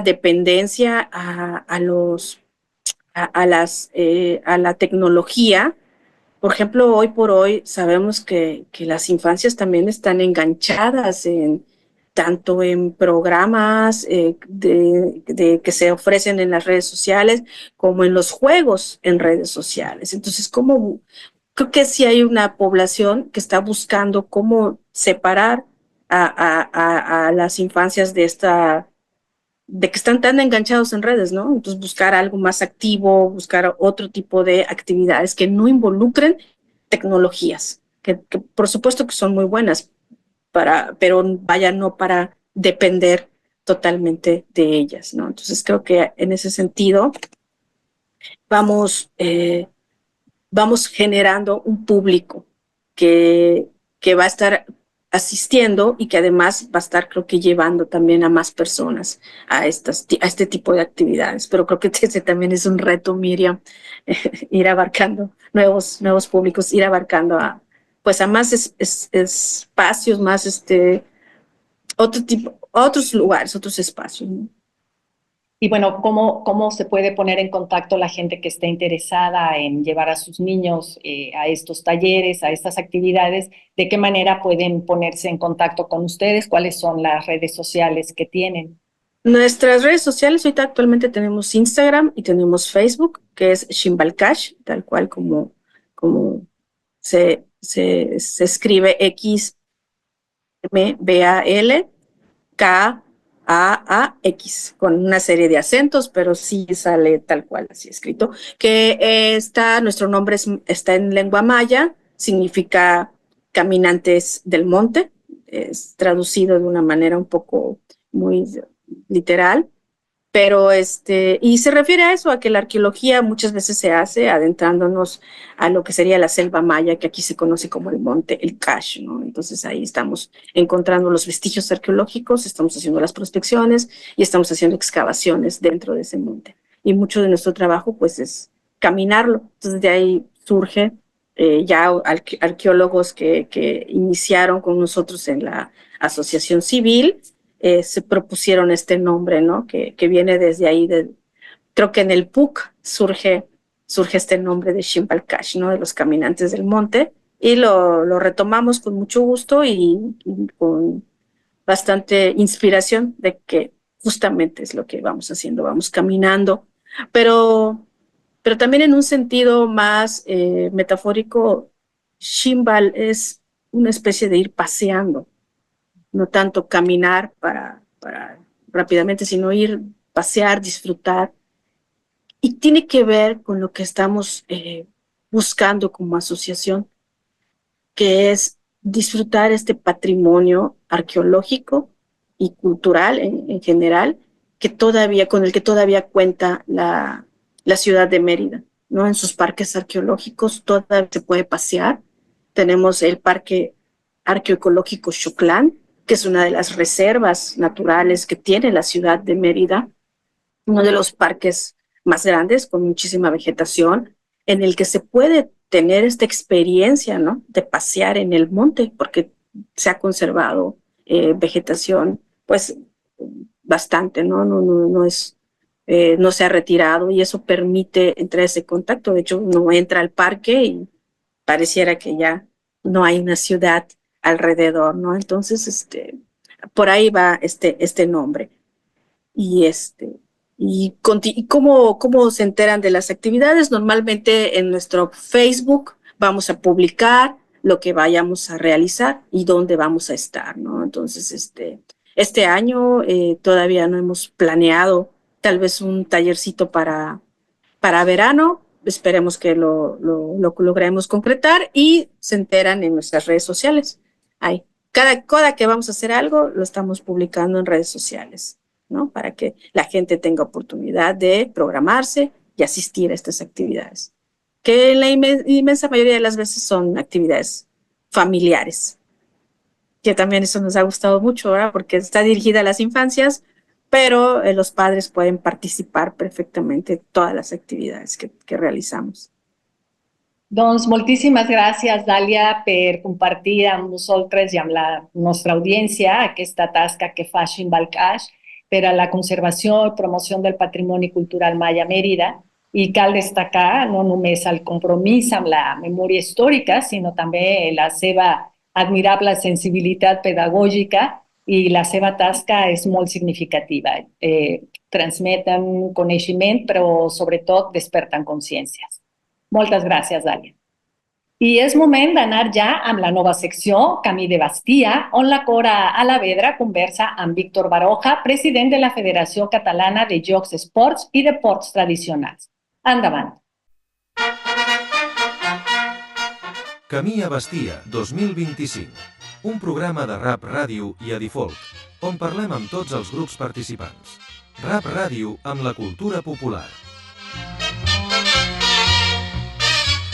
Speaker 4: dependencia a la tecnología. Por ejemplo, hoy por hoy sabemos que las infancias también están enganchadas tanto en programas que se ofrecen en las redes sociales como en los juegos en redes sociales. Entonces, creo que sí hay una población que está buscando cómo separar a las infancias de que están tan enganchados en redes, ¿no? Entonces buscar algo más activo, buscar otro tipo de actividades que no involucren tecnologías, que por supuesto que son muy buenas, pero vaya, no para depender totalmente de ellas, ¿no? Entonces creo que en ese sentido vamos, vamos generando un público que va a estar asistiendo y que además va a estar, creo que, llevando también a más personas a este tipo de actividades. Pero creo que ese también es un reto, Miriam, ir abarcando nuevos públicos, ir abarcando pues a más espacios, más otros lugares, otros espacios, ¿no?
Speaker 2: Y bueno, ¿cómo se puede poner en contacto la gente que esté interesada en llevar a sus niños a estos talleres, a estas actividades? ¿De qué manera pueden ponerse en contacto con ustedes? ¿Cuáles son las redes sociales que tienen?
Speaker 4: Nuestras redes sociales, ahorita actualmente tenemos Instagram y tenemos Facebook, que es Ximbalcash, tal cual como se escribe XMBALKAAX, con una serie de acentos, pero sí sale tal cual así escrito, que nuestro nombre está en lengua maya, significa caminantes del monte, es traducido de una manera un poco muy literal, pero y se refiere a eso, a que la arqueología muchas veces se hace adentrándonos a lo que sería la selva maya, que aquí se conoce como el monte, el Cache, ¿no? Entonces ahí estamos encontrando los vestigios arqueológicos, estamos haciendo las prospecciones y estamos haciendo excavaciones dentro de ese monte. Y mucho de nuestro trabajo, pues, es caminarlo. Entonces de ahí surge ya arqueólogos que iniciaron con nosotros en la asociación civil, se propusieron este nombre, ¿no? Que viene desde ahí, creo que en el PUC surge este nombre de Ximbalcash, ¿no? De los caminantes del monte, y lo retomamos con mucho gusto y con bastante inspiración de que justamente es lo que vamos haciendo, vamos caminando, pero también en un sentido más metafórico, Ximbal es una especie de ir paseando, no tanto caminar para rápidamente, sino ir, pasear, disfrutar. Y tiene que ver con lo que estamos buscando como asociación, que es disfrutar este patrimonio arqueológico y cultural en general, con el que todavía cuenta la ciudad de Mérida, ¿no? En sus parques arqueológicos todavía se puede pasear. Tenemos el Parque Arqueoecológico Xoclán, que es una de las reservas naturales que tiene la ciudad de Mérida, uno de los parques más grandes, con muchísima vegetación, en el que se puede tener esta experiencia, ¿no?, de pasear en el monte, porque se ha conservado vegetación, pues, bastante, ¿no? No se ha retirado y eso permite entrar a ese contacto. De hecho, uno entra al parque y pareciera que ya no hay una ciudad alrededor, ¿no? Entonces, por ahí va este nombre. ¿Y cómo se enteran de las actividades? Normalmente en nuestro Facebook vamos a publicar lo que vayamos a realizar y dónde vamos a estar, ¿no? Entonces, este año todavía no hemos planeado tal vez un tallercito para verano. Esperemos que lo logremos concretar y se enteran en nuestras redes sociales. Ahí. Cada que vamos a hacer algo, lo estamos publicando en redes sociales, ¿no? Para que la gente tenga oportunidad de programarse y asistir a estas actividades, que en la inmensa mayoría de las veces son actividades familiares, que también eso nos ha gustado mucho, ¿verdad? Porque está dirigida a las infancias, pero los padres pueden participar perfectamente en todas les activitats que realitzamos.
Speaker 2: Doncs moltíssimes gràcies, Dàlia, per compartir amb nosaltres i amb la nostra audiència aquesta tasca que fa Ximbalcaix per a la conservació i promoció del patrimoni cultural maia a Mèrida. I cal destacar no només el compromís amb la memòria històrica, sinó també la seva admirable sensibilitat pedagògica i la seva tasca és molt significativa. Transmeten coneixement, però sobretot desperten consciències. Moltes gràcies, Dàlia. I és moment d'anar ja amb la nova secció, Camí de Bastia, on la Cora Alavedra conversa amb Víctor Baroja, president de la Federació Catalana de Jocs, Esports i Deports Tradicionals. Endavant.
Speaker 5: Camí a Bastia 2025, un programa de Rap Ràdio i Edifolk, on parlem amb tots els grups participants. Rap Ràdio amb la cultura popular.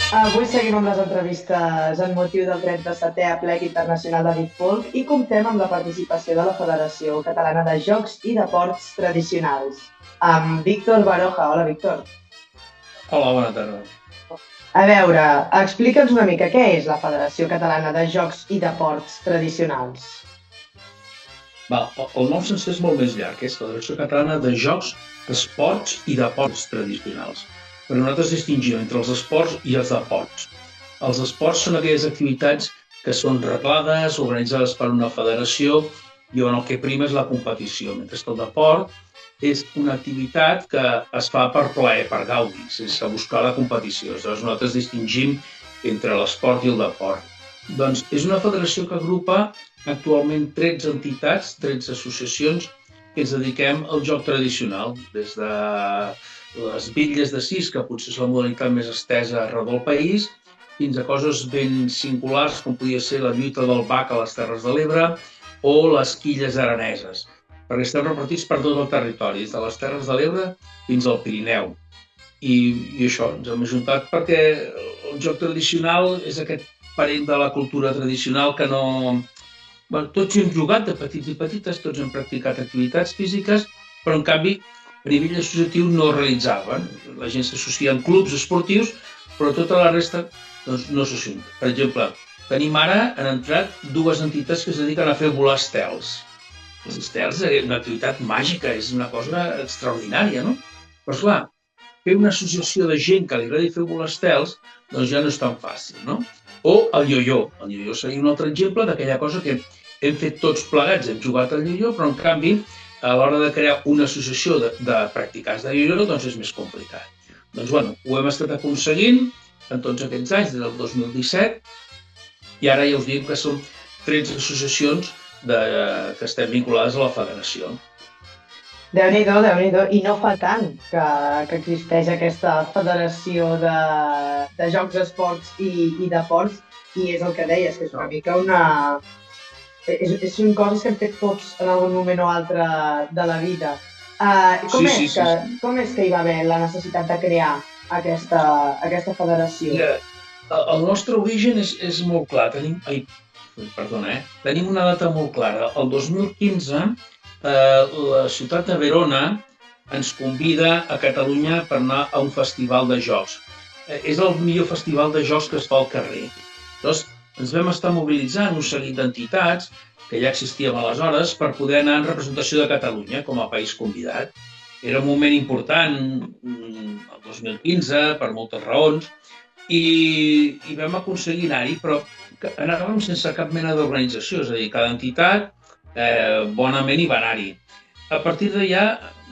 Speaker 6: Avui seguim amb les entrevistes en motiu del 37è Aplec Internacional d'Edifolk i comptem amb la participació de la Federació Catalana de Jocs i Deports Tradicionals, amb Víctor Baroja. Hola, Víctor.
Speaker 7: Hola, bona tarda.
Speaker 6: A veure, explica'ns una mica què és la Federació Catalana de Jocs i Deports Tradicionals.
Speaker 7: El nom sencer és molt més llarg, és Federació Catalana de Jocs, Esports i Deports Tradicionals. Però nosaltres distingim entre els esports i els deports. Els esports són aquelles activitats que són reglades, organitzades per una federació i on el que prima és la competició, mentre que el deport és una activitat que es fa per plaer, per gaudi, sense buscar la competició. Aleshores, nosaltres distingim entre l'esport i el deport. Doncs és una federació que agrupa actualment 13 entitats, 13 associacions que ens dediquem al joc tradicional, des de les bitlles de sis, que potser és la modalitat més estesa arreu del país, fins a coses ben singulars, com podia ser la lluita del bac a les Terres de l'Ebre o les quilles araneses, perquè estem repartits per tot el territori, des de les Terres de l'Ebre fins al Pirineu. I això, ens hem ajuntat perquè el joc tradicional és aquest parent de la cultura tradicional que no... Tots hi hem jugat de petits i petites, tots hem practicat activitats físiques, però en canvi a nivell associatiu no realitzaven. La gent s'associa en clubs esportius, però tota la resta no s'assumpta. Per exemple, tenim ara, han entrat dues entitats que es dediquen a fer volar estels. Els estels és una activitat màgica, és una cosa extraordinària, no? Però esclar, fer una associació de gent que li agradi fer volar estels, doncs ja no és tan fàcil, no? O el io-io. El io-io seria un altre exemple d'aquella cosa que hem fet tots plegats, hem jugat al io-io, però en canvi, a l'hora de crear una associació de practicants de io-io, doncs és més complicat. Doncs, bueno, ho hem estat aconseguint en tots aquests anys, des del 2017, i ara ja us diem que són 13 associacions que estem vinculades a la federació.
Speaker 6: Déu-n'hi-do, Déu-n'hi-do. I no fa tant que existeix aquesta federació de jocs, esports i deports, i és el que deies, que és una mica una... Són coses que hem fet tots en algun moment o altre de la vida. Com és que hi va haver la necessitat de crear aquesta federació?
Speaker 7: Mira, el nostre origen és molt clar. Tenim una data molt clara. El 2015, la ciutat de Verona ens convida a Catalunya per anar a un festival de jocs. És el millor festival de jocs que es fa al carrer. Llavors, ens vam estar mobilitzant un seguit d'entitats que ja existíem aleshores per poder anar en representació de Catalunya com a país convidat. Era un moment important, el 2015, per moltes raons, i vam aconseguir anar-hi, però anàvem sense cap mena d'organització, és a dir, cada entitat bonament hi va anar-hi. A partir d'allà,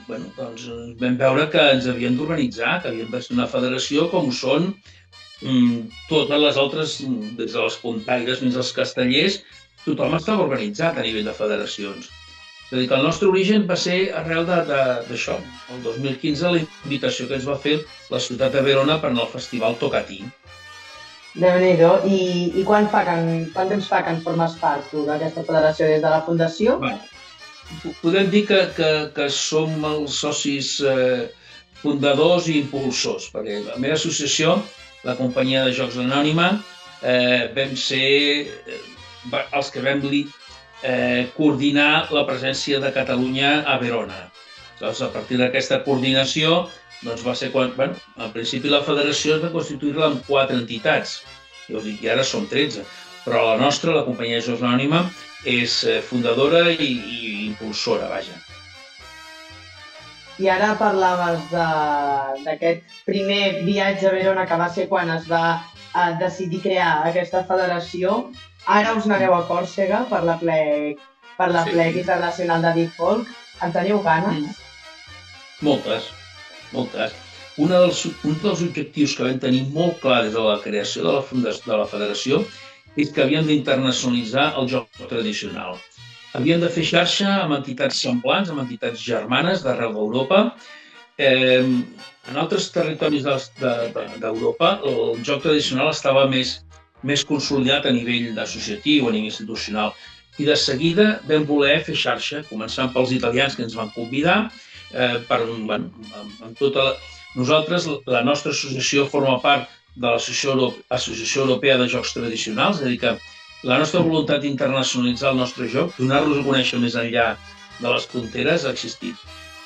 Speaker 7: doncs vam veure que ens havíem d'organitzar, que havíem de ser una federació com ho són totes les altres, des dels puntaires fins als castellers, tothom estava organitzat a nivell de federacions. És a dir, que el nostre origen va ser arrel d'això. El 2015, la invitació que ens va fer la ciutat de Verona per anar al festival Tocatí.
Speaker 6: Déu-n'hi-do. I quant temps fa que en formes part tu d'aquesta federació des de la fundació?
Speaker 7: Podem dir que som els socis fundadors i impulsors, perquè la meva associació, la companyia de Jocs Anònima, vam ser els que vam coordinar la presència de Catalunya a Verona. Llavors, a partir d'aquesta coordinació, doncs va ser quan, al principi la federació es va constituir-la amb 4 entitats, ja us dic, i ara són 13, però la nostra, la companyia de Jocs Anònima, és fundadora i impulsora, vaja.
Speaker 6: I ara parlaves d'aquest primer viatge a Verona, que va ser quan es va decidir crear aquesta federació. Ara us n'aneu a Còrsega per la plec internacional de Default. En teniu ganes?
Speaker 7: Moltes. Un dels objectius que vam tenir molt clar des de la creació de la federació és que havíem d'internacionalitzar el joc tradicional. Havíem de fer xarxa amb entitats semblants, amb entitats germanes d'arreu d'Europa. En altres territoris d'Europa el joc tradicional estava més consolidat a nivell associatiu, a nivell institucional. I de seguida vam voler fer xarxa, començant pels italians que ens van convidar. Nosaltres, la nostra associació forma part de l'Associació Europea de Jocs Tradicionals, és a dir que la nostra voluntat d'internacionalitzar el nostre joc, donar-los a conèixer més enllà de les fronteres, ha existit.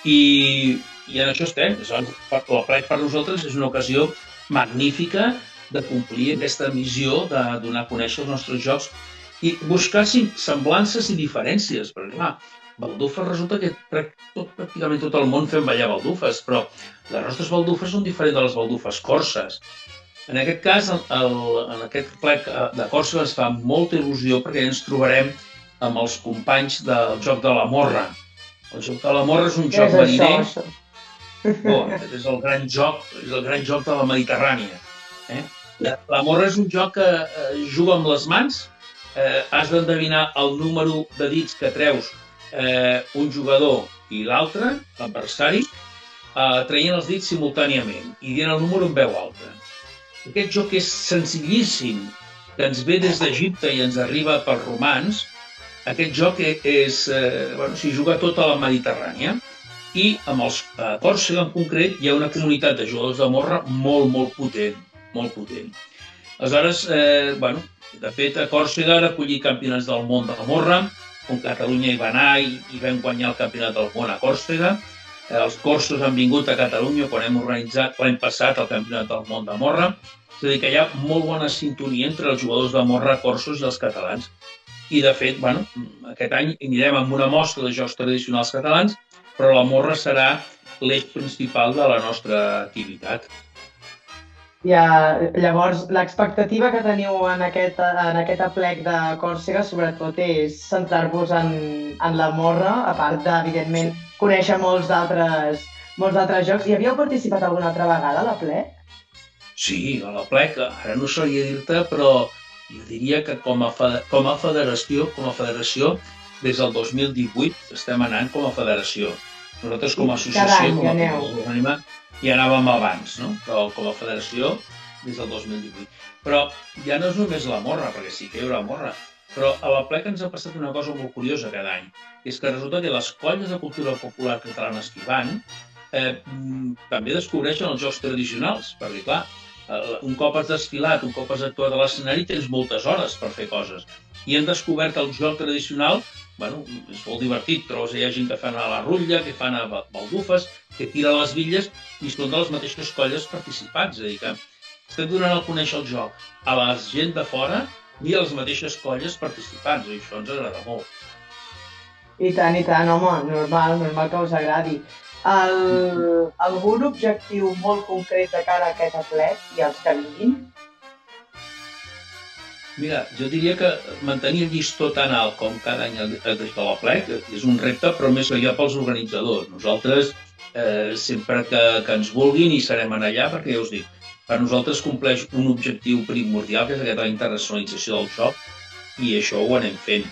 Speaker 7: I en això estem. La plec per nosaltres és una ocasió magnífica de complir aquesta missió de donar a conèixer els nostres jocs i buscar semblances i diferències. Perquè, clar, baldufes resulta que pràcticament tot el món fem ballar baldufes, però les nostres baldufes són diferents de les baldufes corses. En aquest cas, en aquest plec de Còrsega ens fa molta il·lusió perquè ens trobarem amb els companys del joc de la morra. El joc de la morra és un joc mariner. És el gran joc de la Mediterrània. La morra és un joc que juga amb les mans, has d'endevinar el número de dits que treus un jugador i l'altre, l'adversari, traient els dits simultàniament i dient el número en veu alta. Aquest joc és senzillíssim, que ens ve des d'Egipte i ens arriba pels romans. Aquest joc s'hi juga tota la Mediterrània i amb els Còrsega en concret hi ha una comunitat de jugadors de morra molt potent. Aleshores, de fet, a Còrsega ha recollit campionats del món de la morra, on Catalunya hi va anar i vam guanyar el campionat del món a Còrsega. Els corsos han vingut a Catalunya quan hem organitzat l'any passat el campionat del món de morra. És a dir, que hi ha molt bona sintonia entre els jugadors de morra, corsos i els catalans. I, de fet, aquest any anirem amb una mostra de jocs tradicionals catalans, però la morra serà l'eix principal de la nostra activitat.
Speaker 6: Llavors, l'expectativa que teniu en aquest aplec de Còrsega, sobretot, és centrar-vos en la morra, a part d'evidentment conèixer molts d'altres jocs. Hi havíeu participat alguna altra vegada a l'aplec?
Speaker 7: Sí, a l'aplec, ara no sabria dir-te, però jo diria que com a federació, des del 2018 estem anant com a federació. Nosaltres com a associació, com a Anònima, ja anàvem abans, no? Però com a federació des del 2018. Però ja no és només la morra, perquè sí que hi haurà morra, però a l'aplec ens ha passat una cosa molt curiosa cada any. És que resulta que les colles de cultura popular catalanes que hi van també descobreixen els jocs tradicionals, perquè clar, un cop has desfilat, un cop has actuat a l'escenari, tens moltes hores per fer coses. I han descobert el joc tradicional és molt divertit, trobes hi ha gent que fan a la rutlla, que fan a baldufes, que tira les bitlles i són de les mateixes colles participants, és a dir, que estem donant a conèixer el joc a la gent de fora i a les mateixes colles participants, i això ens agrada molt.
Speaker 6: I tant, home, normal que us agradi. Algun objectiu molt concret de cara a aquest aplec i als que vinguin?
Speaker 7: Mira, jo diria que mantenir el llistó tan alt com cada any de l'aplec és un repte, però més allà pels organitzadors. Nosaltres, sempre que ens vulguin, hi serem allà, perquè ja us dic, per nosaltres compleix un objectiu primordial, que és aquesta internacionalització del joc, i això ho anem fent.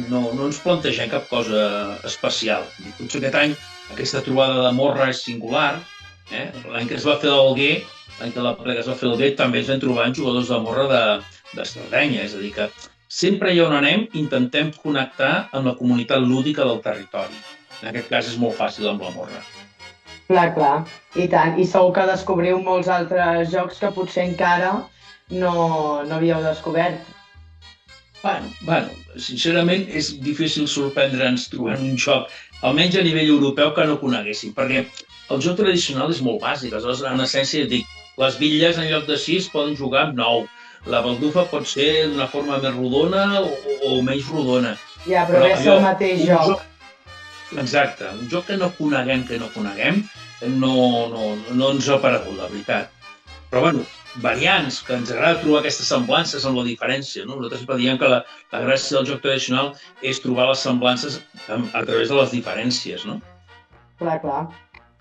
Speaker 7: No ens plantegem cap cosa especial. Potser aquest any aquesta trobada de morra és singular. L'any que es va fer l'Alguer, l'any que l'aplec es va fer l'Alguer, també ens vam trobar jugadors de morra de Sardenya. És a dir, que sempre allà on anem intentem connectar amb la comunitat lúdica del territori. En aquest cas és molt fàcil amb la morra.
Speaker 6: Clar, i tant. I segur que descobriu molts altres jocs que potser encara no havíeu descobert.
Speaker 7: Bueno, sincerament és difícil sorprendre'ns trobant un joc, almenys a nivell europeu, que no coneguéssim, perquè el joc tradicional és molt bàsic. Aleshores, en essència, dic, les bitlles en lloc de 6 poden jugar amb 9. La baldufa pot ser d'una forma més rodona o menys rodona.
Speaker 6: Ja, però és el mateix joc.
Speaker 7: Exacte, un joc que no coneguem, no ens ha aparegut, la veritat. Però, bueno, variants, que ens agrada trobar aquestes semblances amb la diferència, no? Nosaltres sempre diem que la gràcia del joc tradicional és trobar les semblances a través de les diferències, no?
Speaker 6: Clar,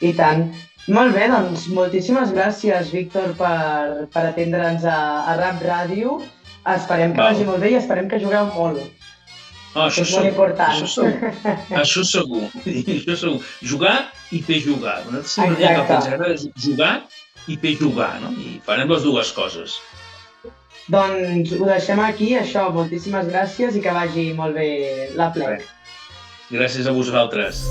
Speaker 6: i tant. Molt bé, doncs moltíssimes gràcies, Víctor, per atendre'ns a Rap Ràdio. Esperem que vagi molt bé i esperem que jugueu molt.
Speaker 7: Això
Speaker 6: és molt important.
Speaker 7: Això segur. Jugar i fer jugar. Nosaltres sempre diem que ens agrada jugar i fer jugar, no? I farem les dues coses.
Speaker 6: Doncs ho deixem aquí, això. Moltíssimes gràcies i que vagi molt bé l'aplec.
Speaker 7: Gràcies a vosaltres.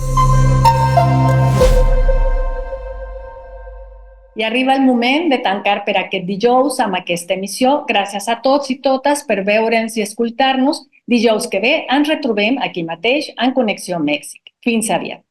Speaker 2: I arriba el moment de tancar per aquest dijous amb aquesta emissió. Gràcies a tots i totes per veure'ns i escoltar-nos. Dijous que ve ens retrobem aquí mateix en Connexió Mèxic. Fins aviat.